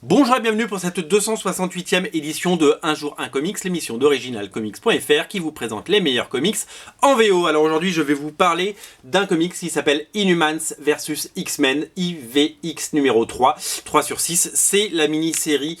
Bonjour et bienvenue pour cette 268e édition de Un jour un comics, l'émission d'originalcomics.fr qui vous présente les meilleurs comics en VO. Alors aujourd'hui je vais vous parler d'un comics qui s'appelle Inhumans vs X-Men, IVX numéro 3, 3 sur 6. C'est la mini-série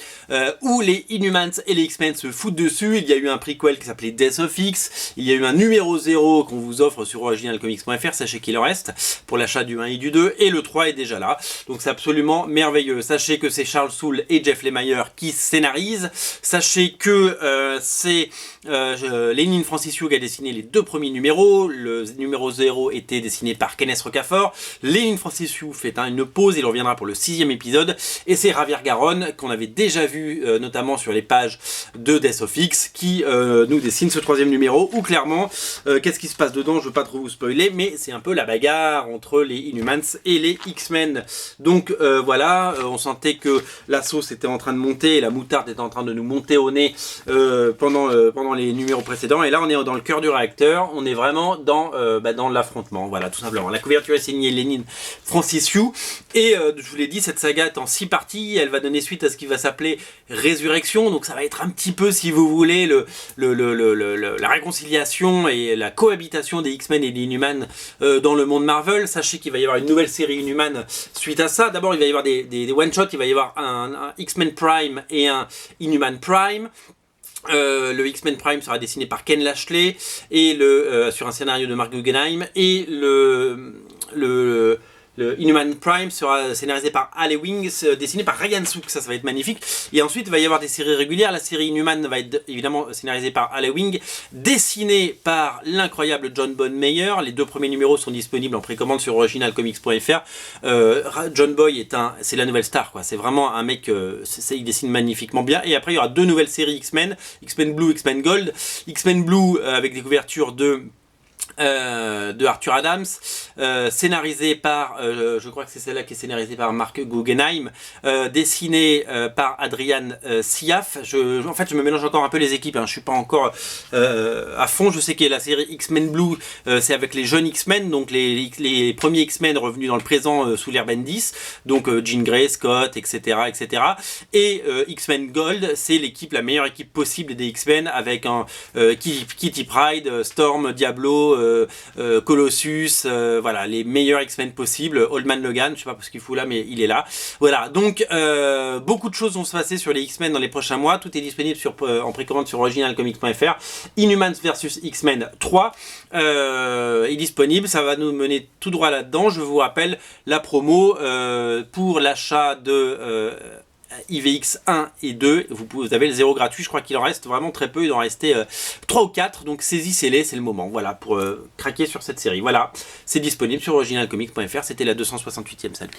où les Inhumans et les X-Men se foutent dessus. Il y a eu un prequel qui s'appelait Death of X, il y a eu un numéro 0 qu'on vous offre sur originalcomics.fr, sachez qu'il en reste pour l'achat du 1 et du 2, et le 3 est déjà là. Donc c'est absolument merveilleux. Sachez que c'est Charles Soule et Jeff Lemire qui scénarisent. Sachez que c'est Lénine Franciszek qui a dessiné les deux premiers numéros. Le numéro 0 était dessiné par Kenneth Rocafort. Lénine Franciszek fait une pause, il reviendra pour le 6e épisode. Et c'est Javier Garrón, qu'on avait déjà vu notamment sur les pages de Death of X, qui nous dessine ce 3e numéro, où clairement, qu'est-ce qui se passe dedans, je ne veux pas trop vous spoiler, mais c'est un peu la bagarre entre les Inhumans et les X-Men. Donc voilà, on sentait que la sauce était en train de monter et la moutarde était en train de nous monter au nez pendant les numéros précédents, et là on est dans le cœur du réacteur, on est vraiment dans l'affrontement, voilà, tout simplement. La couverture est signée Lénine Franciszek, et je vous l'ai dit, cette saga est en 6 parties, elle va donner suite à ce qui va s'appeler Résurrection, donc ça va être un petit peu, si vous voulez, la réconciliation et la cohabitation des X-Men et des Inhumans dans le monde Marvel. Sachez qu'il va y avoir une nouvelle série Inhuman suite à ça. D'abord il va y avoir des one-shots, il va y avoir un X-Men Prime et un Inhuman Prime. Le X-Men Prime sera dessiné par Ken Lashley et sur un scénario de Mark Guggenheim, et le Inhuman Prime sera scénarisé par Al Ewing, dessiné par Ryan Sook, ça va être magnifique. Et ensuite il va y avoir des séries régulières. La série Inhuman va être évidemment scénarisée par Al Ewing, dessinée par l'incroyable John Boy. Les deux premiers numéros sont disponibles en précommande sur originalcomics.fr. John Boy c'est la nouvelle star, quoi. C'est vraiment un mec, il dessine magnifiquement bien. Et après il y aura deux nouvelles séries X-Men, X-Men Blue, X-Men Gold. X-Men Blue avec des couvertures de Arthur Adams, scénarisé par, je crois que c'est celle-là qui est scénarisée par Mark Guggenheim, dessinée par Adrian Siaf. En fait je me mélange encore un peu les équipes, je suis pas encore à fond. Je sais que la série X-Men Blue, c'est avec les jeunes X-Men, donc les premiers X-Men revenus dans le présent sous l'ère Bendis, donc Jean Grey, Scott, etc. Et X-Men Gold, c'est la meilleure équipe possible des X-Men, avec Kitty Pryde, Storm, Diablo, Colossus, voilà, les meilleurs X-Men possibles. Old Man Logan, je sais pas ce qu'il fout là, mais il est là. Voilà, donc beaucoup de choses vont se passer sur les X-Men dans les prochains mois. Tout est disponible en précommande sur originalcomics.fr. Inhumans vs X-Men 3 est disponible, ça va nous mener tout droit là-dedans. Je vous rappelle la promo pour l'achat de IVX 1 et 2, vous avez le 0 gratuit. Je crois qu'il en reste vraiment très peu, il en restait 3 ou 4, donc saisissez-les, c'est le moment, voilà, pour craquer sur cette série. Voilà, c'est disponible sur originalcomics.fr, c'était la 268e, salut.